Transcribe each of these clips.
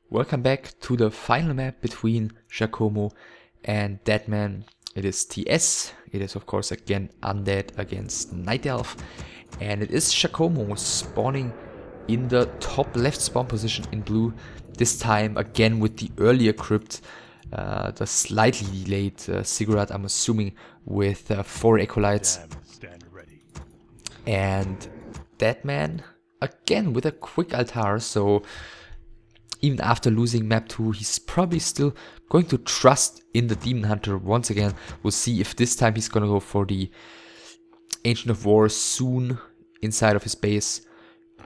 Welcome back to the final map between Giacomo and Deadman. It is TS. It is of course again Undead against Night Elf. And it is Giacomo spawning in the top left spawn position in blue. This time again with the earlier crypt. The slightly delayed Ziggurat, I'm assuming, with 4 Acolytes. And Deadman again with a quick altar, so even after losing map 2, he's probably still going to trust in the Demon Hunter once again. We'll see if this time he's gonna go for the Ancient of War soon inside of his base.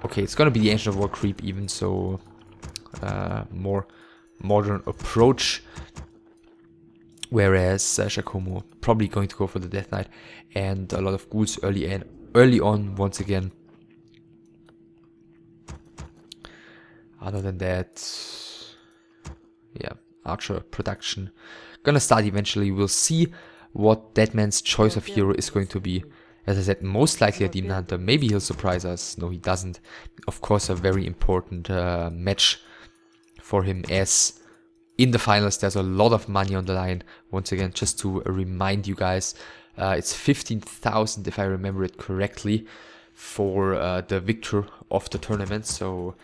Okay, it's gonna be the Ancient of War creep even, so more modern approach. Whereas Giacomo probably going to go for the Death Knight and a lot of ghouls early on once again. Other than that, yeah, Archer production gonna start eventually. We'll see what Deadman's choice of hero is going to be. As I said, most likely a Demon Hunter. Maybe he'll surprise us. No, he doesn't. Of course, a very important match for him, as in the finals there's a lot of money on the line. Once again, just to remind you guys, it's 15,000 if I remember it correctly for the victor of the tournament. So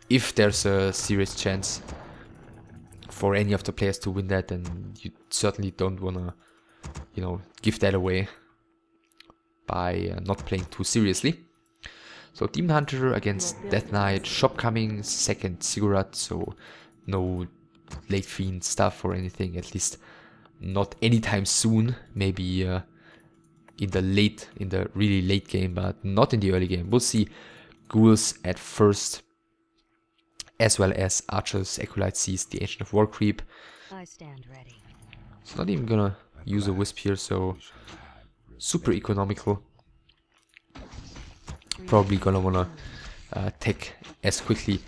if there's a serious chance for any of the players to win that, then you certainly don't wanna, give that away by not playing too seriously. So Demon Hunter against Death Knight, shop coming, second Ziggurat, so no late fiend stuff or anything, at least not anytime soon. Maybe in the really late game, but not in the early game. We'll see. Ghouls at first, as well as Archer's Acolyte sees the Ancient of War creep. I stand ready. It's not even gonna use a Wisp here, so super economical. Probably gonna wanna take as quickly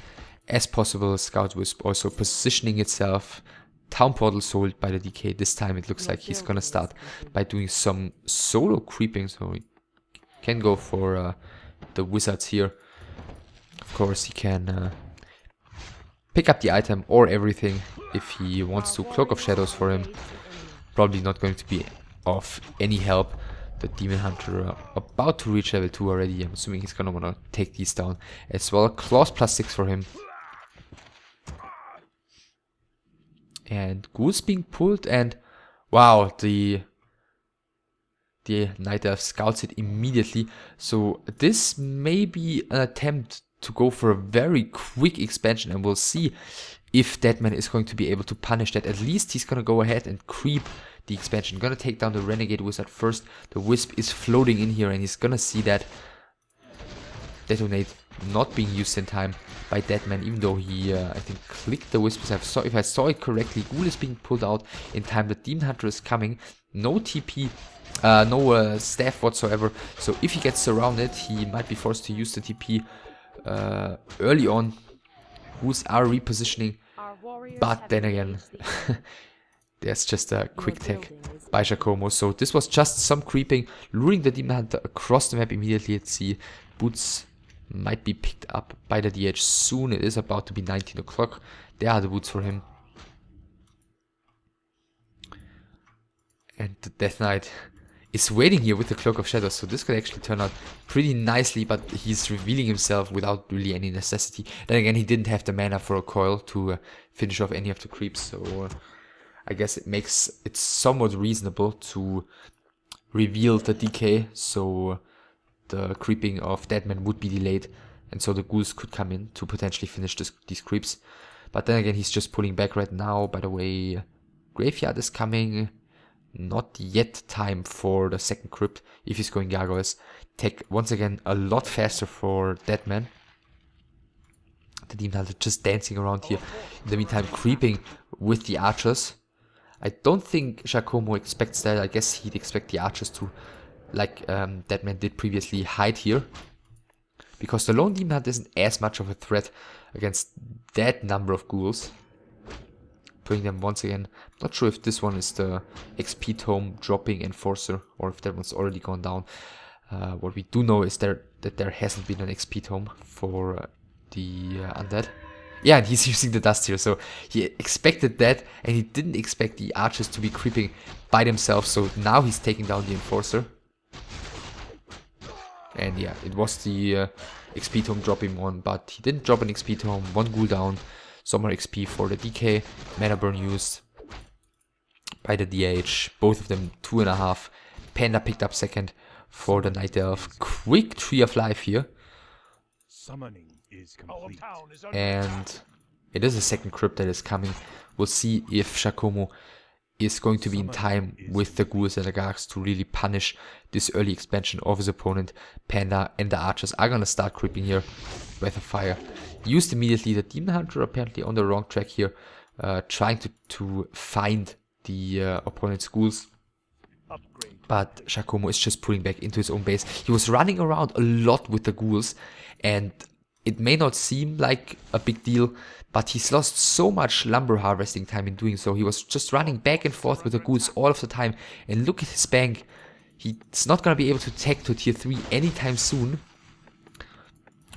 as possible. Scout Wisp also positioning itself. Town Portal sold by the DK. This time it looks like he's gonna start by doing some solo creeping, so he can go for the wizards here. Of course he can pick up the item or everything if he wants to. Cloak of Shadows for him, probably not going to be of any help. The Demon Hunter about to reach level 2 already. I'm assuming he's gonna wanna take these down as well. Claws +6 for him. And Ghouls being pulled, and wow, the Night Elf scouts it immediately. So this may be an attempt to go for a very quick expansion, and we'll see if Deadman is going to be able to punish that. At least he's gonna go ahead and creep the expansion. Gonna take down the Renegade Wizard first. The Wisp is floating in here, and he's gonna see that detonate not being used in time by Deadman, even though he I think clicked the Wisp. If I saw it correctly, Ghoul is being pulled out in time. The Demon Hunter is coming. No TP, no staff whatsoever. So if he gets surrounded, he might be forced to use the TP early on. Ghouls are repositioning, but then again there's just a quick tech by Giacomo. So this was just some creeping, luring the Demon Hunter across the map immediately. Let's see, boots might be picked up by the DH soon. It is about to be 19 o'clock. There are the boots for him. And the Death Knight is waiting here with the Cloak of Shadows, so this could actually turn out pretty nicely, but he's revealing himself without really any necessity. Then again, he didn't have the mana for a coil to finish off any of the creeps, so I guess it makes it somewhat reasonable to reveal the DK, so the creeping of Deadman would be delayed, and so the ghouls could come in to potentially finish these creeps. But then again, he's just pulling back right now. By the way, Graveyard is coming. Not yet time for the second crypt if he's going gargoyles. Tech once again a lot faster for Deadman. The Demon Hunter just dancing around here. In the meantime, creeping with the archers. I don't think Giacomo expects that. I guess he'd expect the archers to, like Deadman did previously, hide here. Because the lone Demon Hunter isn't as much of a threat against that number of ghouls. Putting them once again. Not sure if this one is the XP tome dropping enforcer or if that one's already gone down. What we do know is that there hasn't been an XP tome for the undead. Yeah, and he's using the dust here, so he expected that, and he didn't expect the archers to be creeping by themselves, so now he's taking down the enforcer. And yeah, it was the XP tome dropping one, but he didn't drop an XP tome, 1 ghoul down, some more XP for the DK, mana burn used by the DH, both of them 2.5. Panda picked up second for the Night Elf. Quick tree of life here. Summoning is complete. And it is a second crypt that is coming. We'll see if Giacomo is going to be in time with the ghouls and the gargs to really punish this early expansion of his opponent. Panda and the archers are gonna start creeping here. Breath of Fire used immediately. The Demon Hunter apparently on the wrong track here, trying to find the opponent's ghouls. But Giacomo is just pulling back into his own base. He was running around a lot with the ghouls, and it may not seem like a big deal, but he's lost so much lumber harvesting time in doing so. He was just running back and forth with the ghouls all of the time. And look at his bank. He's not going to be able to tech to tier 3 anytime soon.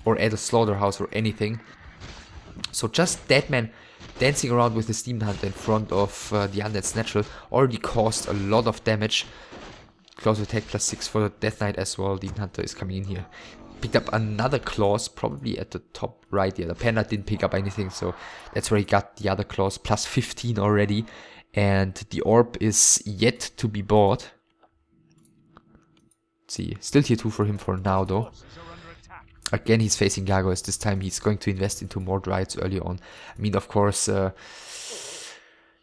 Or add a slaughterhouse or anything. So just Deadman dancing around with the Steam Hunter in front of the Undead's Natural already caused a lot of damage. Close attack +6 for the Death Knight as well. Demon Hunter is coming in here. Picked up another clause, probably at the top right. Yeah, the Panda didn't pick up anything, so that's where he got the other clause, +15 already. And the orb is yet to be bought. Let's see, still tier 2 for him for now though. Again, he's facing gargoyles. This time he's going to invest into more Dryads early on. I mean, of course, you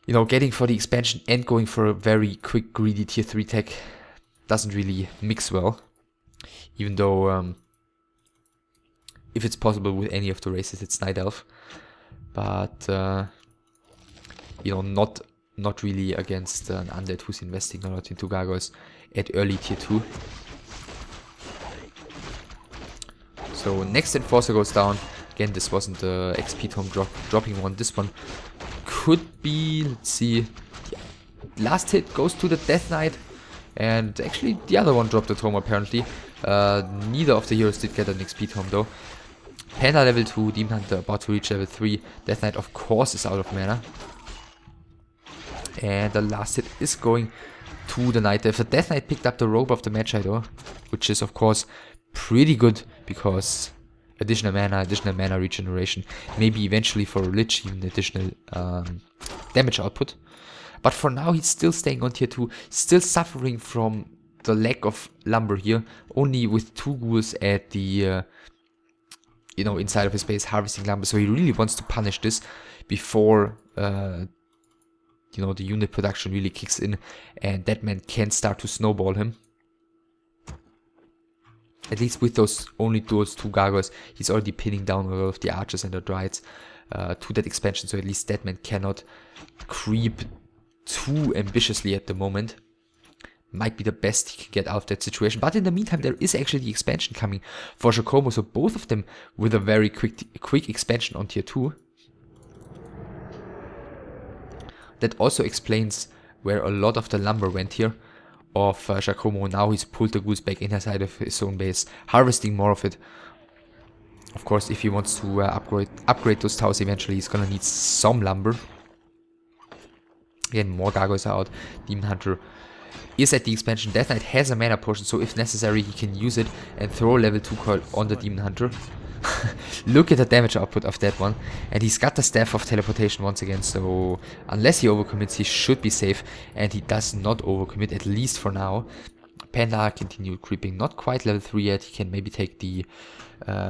know, getting for the expansion and going for a very quick, greedy tier 3 tech doesn't really mix well. Even though, if it's possible with any of the races, it's Night Elf. But, you know, not really against an Undead who's investing a lot into gargoyles at early tier 2. So next Enforcer goes down. Again, this wasn't the XP tome dropping one. This one could be, let's see, last hit goes to the Death Knight. And actually the other one dropped the tome apparently. Neither of the heroes did get an XP tome though. Panda level 2, Demon Hunter about to reach level 3. Death Knight of course is out of mana. And the last hit is going to the Night Elf. The Death Knight picked up the Robe of the Magi though, which is of course pretty good because additional mana regeneration, maybe eventually for Lich even additional damage output. But for now he's still staying on tier 2, still suffering from the lack of lumber here, only with 2 ghouls at the you know, inside of his base harvesting lumber. So he really wants to punish this before you know, the unit production really kicks in and Deadman can start to snowball him. At least with only those 2 gargoyles, he's already pinning down a lot of the archers and the Dryads to that expansion. So at least Deadman cannot creep too ambitiously at the moment. Might be the best he can get out of that situation. But in the meantime, there is actually the expansion coming for Giacomo. So both of them with a very quick expansion on tier 2. That also explains where a lot of the lumber went here of Giacomo. Now he's pulled the ghouls back inside of his own base, harvesting more of it. Of course, if he wants to upgrade those towers eventually, he's gonna need some lumber. Again, more gargoyles are out. Demon Hunter is at the expansion. Death Knight has a mana potion, so if necessary he can use it and throw level 2 coil on the Demon Hunter. Look at the damage output of that one. And he's got the Staff of Teleportation once again, so unless he overcommits he should be safe. And he does not overcommit, at least for now. Panda continued creeping, not quite level 3 yet. He can maybe take the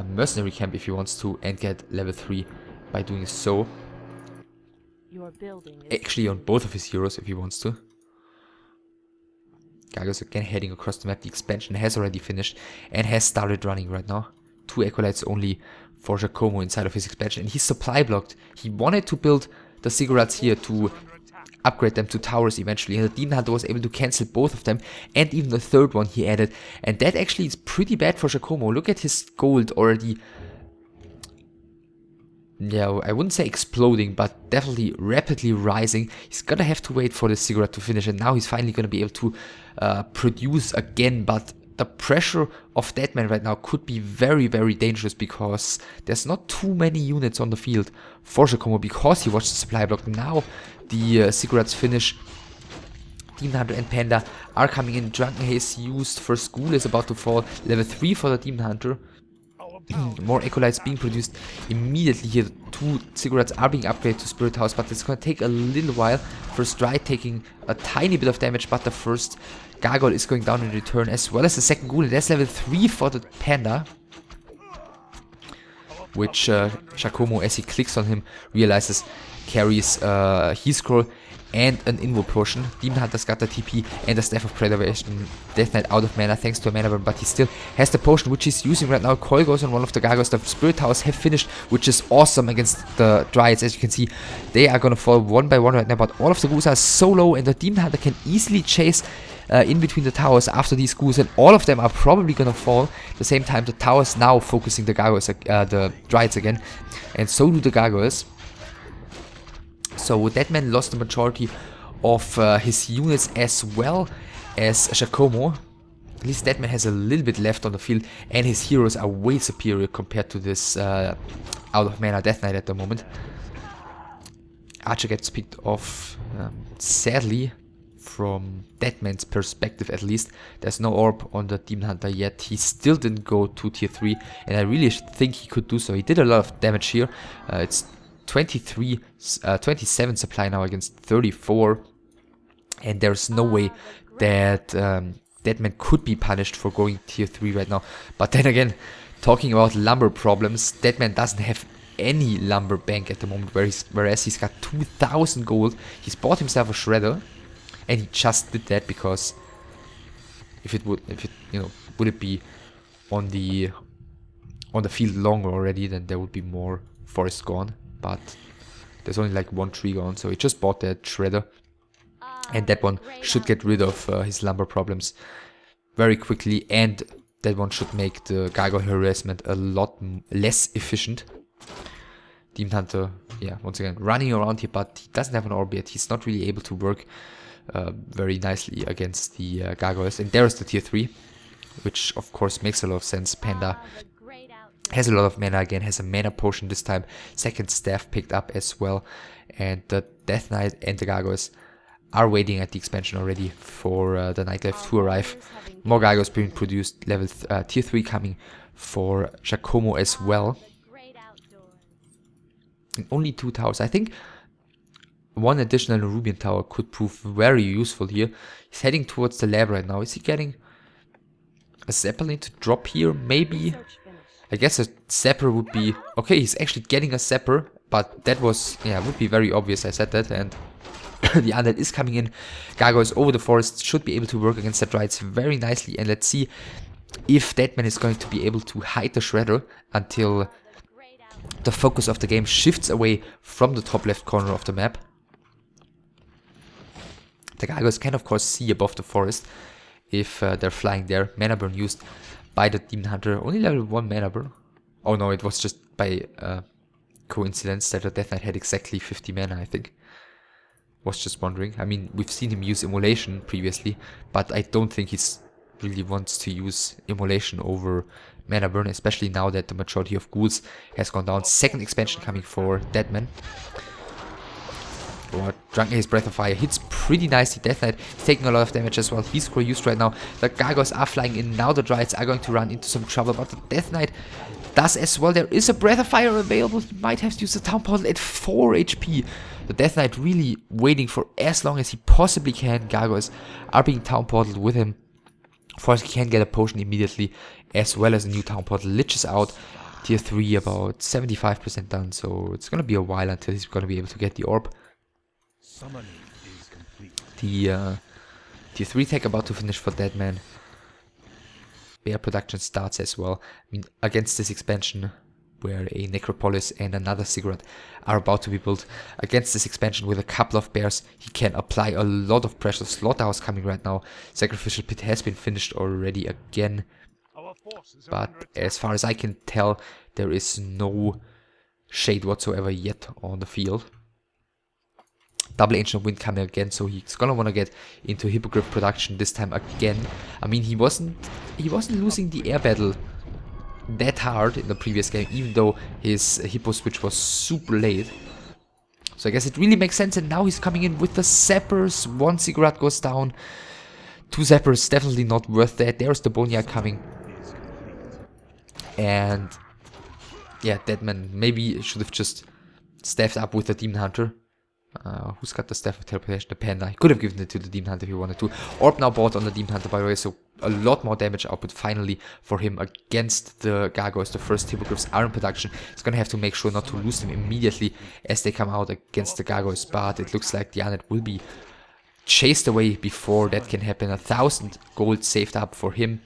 mercenary camp if he wants to and get level 3 by doing so. Actually on both of his heroes if he wants to. Gargoyles again heading across the map. The expansion has already finished and has started running right now. 2 acolytes only for Giacomo inside of his expansion, and he's supply blocked. He wanted to build the ziggurats here to upgrade them to towers eventually, and the Demon Hunter was able to cancel both of them and even the third one he added, and that actually is pretty bad for Giacomo. Look at his gold already. Yeah, I wouldn't say exploding, but definitely rapidly rising. He's gonna have to wait for the ziggurat to finish, and now he's finally gonna be able to produce again, but the pressure of Deadman right now could be very, very dangerous because there's not too many units on the field for Giacomo because he watched the supply block. Now the cigarettes finish. Demon Hunter and Panda are coming in. Drunken Haze used for School is about to fall. Level 3 for the Demon Hunter. More Acolytes being produced immediately here. 2 cigarettes are being upgraded to Spirit House, but it's going to take a little while. First Stride taking a tiny bit of damage, but the first Gargoyle is going down in return, as well as the second Ghoul. And that's level 3 for the Panda, which Giacomo, as he clicks on him, realizes carries Heal Scroll and an Invo Potion. Demon Hunter's got the TP and the Staff of Preservation. Death Knight out of mana thanks to a mana burn, but he still has the potion which he's using right now. Coil goes on one of the Gargoyles. The Spirit Towers have finished, which is awesome against the Dryads. As you can see, they are gonna fall one by one right now, but all of the ghouls are so low and the Demon Hunter can easily chase in between the towers after these ghouls, and all of them are probably gonna fall. At the same time, the towers now focusing the Gargoyles, the Dryads again, and so do the Gargoyles. So Deadman lost the majority of his units as well as Giacomo. At least Deadman has a little bit left on the field, and his heroes are way superior compared to this out of mana Death Knight at the moment. Archer gets picked off, sadly, from Deadman's perspective at least. There's no orb on the Demon Hunter yet. He still didn't go to tier 3, and I really think he could do so. He did a lot of damage here. It's 27 supply now against 34, and there's no way that Deadman could be punished for going tier 3 right now. But then again, talking about lumber problems, Deadman doesn't have any lumber bank at the moment, whereas he's got 2,000 gold. He's bought himself a shredder, and he just did that because would it be on the field longer already, then there would be more forest gone. But there's only like one tree gone, so he just bought that shredder, and that one should get rid of his lumber problems very quickly, and that one should make the Gargoyle harassment a lot less efficient. Demon Hunter, yeah, once again running around here, but he doesn't have an orb yet. He's not really able to work very nicely against the Gargoyles. And there is the tier 3, which of course makes a lot of sense. Panda has a lot of mana again, has a mana potion this time. Second staff picked up as well. And the Death Knight and the Gargoyles are waiting at the expansion already for the Nightlife to arrive. More Gargoyles being produced, level tier 3 coming for Giacomo as well. And only 2 towers. I think one additional Nerubian tower could prove very useful here. He's heading towards the lab right now. Is he getting a Zeppelin to drop here? Maybe. I guess a Zapper would be... Okay, he's actually getting a Zapper, but that was... yeah, would be very obvious. I said that, and the Undead is coming in. Gargoyles over the forest should be able to work against the Dryads very nicely, and let's see if Deadman is going to be able to hide the Shredder until the focus of the game shifts away from the top left corner of the map. The Gargoyles can of course see above the forest if they're flying there. Mana burn used by the Demon Hunter, only level 1 mana burn. Oh no, it was just by coincidence that the Death Knight had exactly 50 mana, I think. Was just wondering. I mean, we've seen him use Immolation previously, but I don't think he's really wants to use Immolation over mana burn, especially now that the majority of ghouls has gone down. Second expansion coming for Deadman. Drunken Haze Breath of Fire hits pretty nicely. Death Knight is taking a lot of damage as well. He's scroll used right now. The Gargoyles are flying in. Now the Dryads are going to run into some trouble, but the Death Knight does as well. There is a Breath of Fire available. He might have to use the Town Portal at 4 HP. The Death Knight really waiting for as long as he possibly can. Gargoyles are being Town Portaled with him. Of course, he can get a potion immediately, as well as a new Town Portal. Lich is out. Tier 3 about 75% done, so it's going to be a while until he's going to be able to get the orb. Summoning is complete. The tier 3 tech about to finish for Deadman. Bear production starts as well. I mean, against this expansion where a Necropolis and another Cigarette are about to be built. Against this expansion with a couple of bears, he can apply a lot of pressure. Slaughterhouse coming right now. Sacrificial Pit has been finished already again. But as far as I can tell, there is no shade whatsoever yet on the field. double ancient wind coming again, so he's gonna want to get into hippogriff production this time again. I mean, he wasn't losing the air battle that hard in the previous game, even though his hippo switch was super late. So I guess it really makes sense, and now he's coming in with the zappers. One ziggurat goes down, 2 zappers, definitely not worth that. There's the boneyard coming, and yeah, Deadman maybe should have just staffed up with the demon hunter. Who's got the staff of teleportation? The panda. He could have given it to the demon hunter if he wanted to. Orb now bought on the demon hunter, by the way, so a lot more damage output finally for him against the gargoyles. The first hippogriffs are in production. He's gonna have to make sure not to lose them immediately as they come out against the gargoyles, but it looks like the undead will be chased away before that can happen. 1,000 gold saved up for him.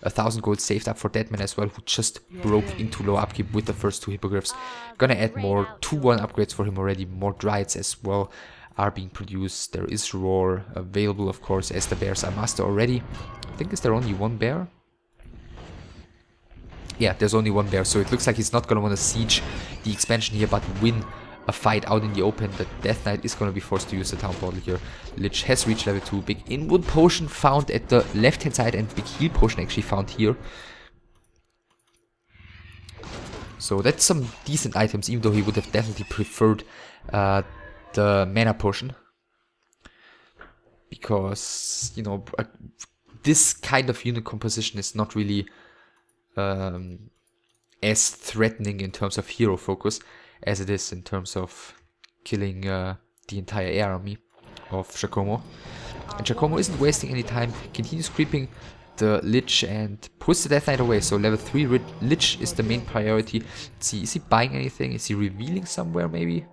1,000 gold saved up for Deadman as well, who just broke into low upkeep with the first 2 hippogriffs. Gonna add more 2-1 upgrades for him already. More Dryads as well are being produced. There is Roar available, of course, as the bears are master already. I think is there only 1 bear? Yeah, there's only 1 bear, so it looks like he's not gonna want to siege the expansion here, but win a fight out in the open. The Death Knight is going to be forced to use the town portal here. Lich has reached level 2. Big inwood potion found at the left hand side, and big heal potion actually found here. So that's some decent items, even though he would have definitely preferred the mana potion. Because, you know, this kind of unit composition is not really as threatening in terms of hero focus as it is in terms of killing the entire air army of Giacomo. And Giacomo isn't wasting any time, continues creeping the Lich and puts the Death Knight away. So level 3 Lich is the main priority. Let's see, is he buying anything? Is he revealing somewhere maybe?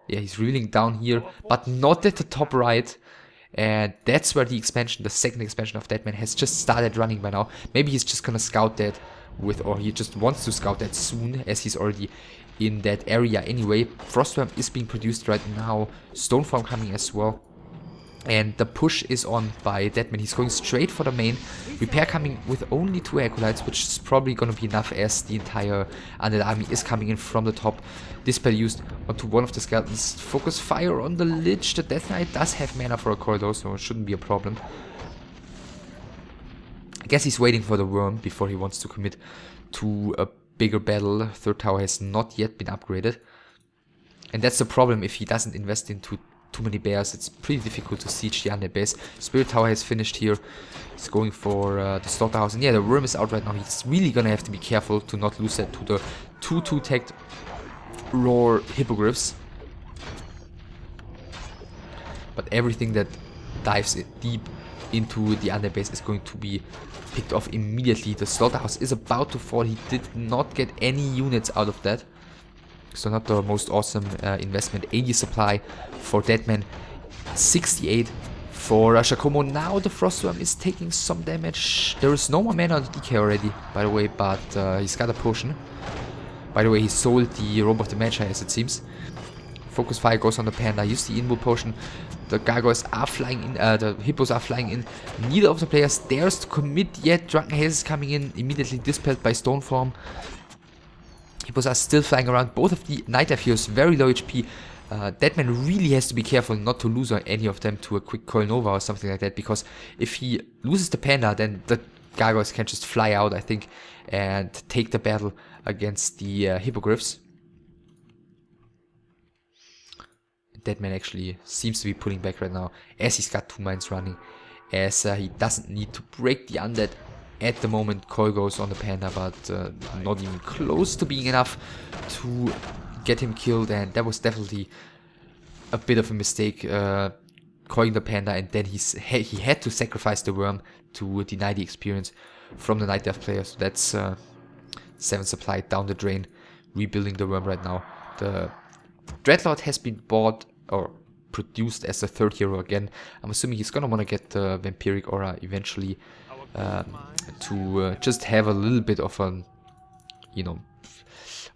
Yeah, he's revealing down here, but not at the top right. And that's where the expansion, the second expansion of Deadman, has just started running by now. Maybe he's just gonna scout that or he just wants to scout that soon, as he's already in that area anyway. Frostworm is being produced right now, Stoneform coming as well, and the push is on by Deadman. He's going straight for the main. Repair coming with only 2 acolytes, which is probably gonna be enough as the entire undead army is coming in from the top. Dispel used onto one of the skeletons. Focus fire on the Lich. The Death Knight does have mana for a corridor, so it shouldn't be a problem. I guess he's waiting for the worm before he wants to commit to a bigger battle. Third tower has not yet been upgraded. And that's the problem if he doesn't invest into too many bears. It's pretty difficult to siege the undead base. Spirit tower has finished here. He's going for the slaughterhouse. And yeah, the worm is out right now. He's really gonna have to be careful to not lose that to the 2-2 tagged Roar hippogriffs. But everything that dives deep into the undead base is going to be picked off immediately. The slaughterhouse is about to fall. He did not get any units out of that, so not the most awesome investment. 80 supply for Deadman, 68 for Giacomo. Now the Frostworm is taking some damage. There is no more mana on the DK already, by the way, but he's got a potion. By the way, he sold the Robe of the Magi, as it seems. Focus fire goes on the panda. Use the inwood potion. The gargoyles are flying in. The hippos are flying in. Neither of the players dares to commit yet. Drunken Haze is coming in, immediately dispelled by Stoneform. Hippos are still flying around. Both of the Night Elf heroes very low HP. Deadman really has to be careful not to lose any of them to a quick Coil Nova or something like that, because if he loses the panda, then the gargoyles can just fly out, I think, and take the battle against the hippogriffs. Deadman actually seems to be pulling back right now, as he's got 2 mines running, as he doesn't need to break the undead at the moment. Coil goes on the panda, but not even close to being enough to get him killed, and that was definitely a bit of a mistake, coiling the panda, and then he had to sacrifice the worm to deny the experience from the Night Elf player. So that's 7 supply down the drain, rebuilding the worm right now. The Dreadlord has been bought or produced as a 3rd hero again. I'm assuming he's gonna want to get the Vampiric Aura eventually, to just have a little bit of a, you know,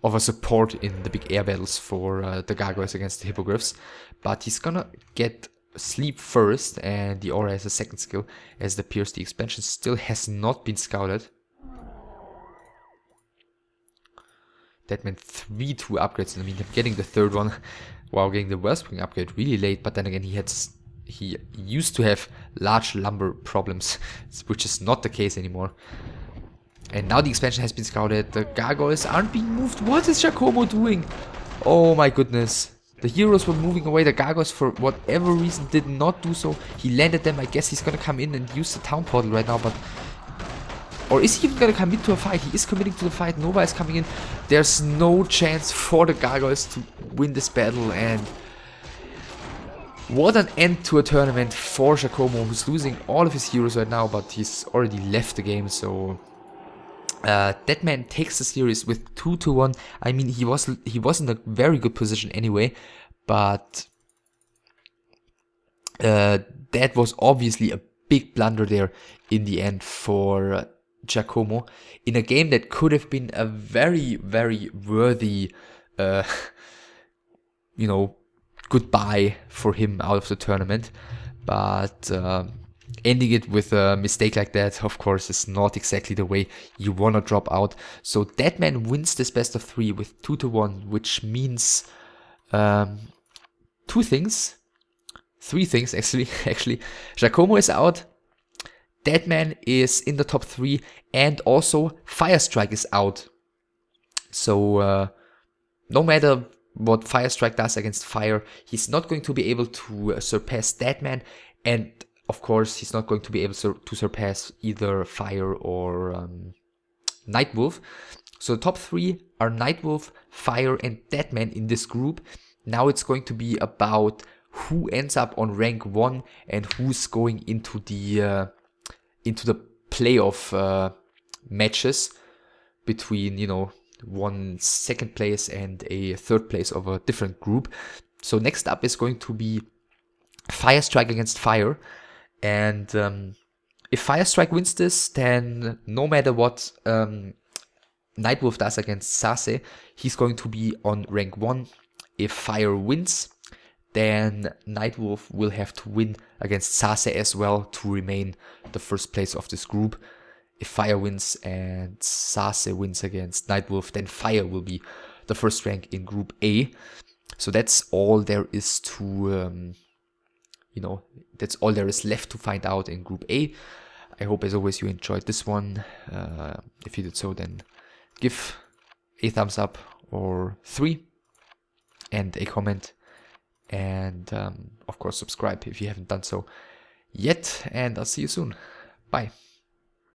of a support in the big air battles for the gargoyles against the hippogriffs. But he's gonna get sleep first, and the aura as a 2nd skill, as the Pierce. The expansion still has not been scouted. Deadman 3 2 upgrades in the meantime, getting the third one. Wow, getting the Wellspring upgrade really late, but then again he used to have large lumber problems, which is not the case anymore. And now the expansion has been scouted, the gargoyles aren't being moved. What is Giacomo doing? Oh my goodness. The heroes were moving away, the gargoyles for whatever reason did not do so. He landed them, I guess he's gonna come in and use the town portal right now, but... Or is he even gonna commit to a fight? He is committing to the fight, Nova is coming in. There's no chance for the gargoyles to win this battle, and... What an end to a tournament for Giacomo, who's losing all of his heroes right now, but he's already left the game, so... Deadman takes the series with 2-1. I mean, he was in a very good position anyway, but that was obviously a big blunder there in the end for Giacomo in a game that could have been a very, very worthy, you know, goodbye for him out of the tournament, but ending it with a mistake like that, of course, is not exactly the way you want to drop out. So Deadman wins this best of 3 with 2-1, which means three things actually. Giacomo is out, Deadman is in the top 3, and also Firestrike is out. So no matter what Firestrike does against fire, he's not going to be able to surpass Deadman, and of course, he's not going to be able to surpass either Fire or Nightwolf. So the top 3 are Nightwolf, Fire, and Deadman in this group. Now it's going to be about who ends up on rank 1 and who's going into the playoff matches between, you know, one second place and a third place of a different group. So next up is going to be Firestrike against Fire. And if Firestrike wins this, then no matter what Nightwolf does against Sase, he's going to be on rank 1. If Fire wins, then Nightwolf will have to win against Sase as well to remain the first place of this group. If Fire wins and Sase wins against Nightwolf, then Fire will be the first rank in Group A. So that's all there is to... you know, that's all there is left to find out in Group A. I hope, as always, you enjoyed this one. If you did so, then give a thumbs up or 3 and a comment. And, of course, subscribe if you haven't done so yet. And I'll see you soon. Bye.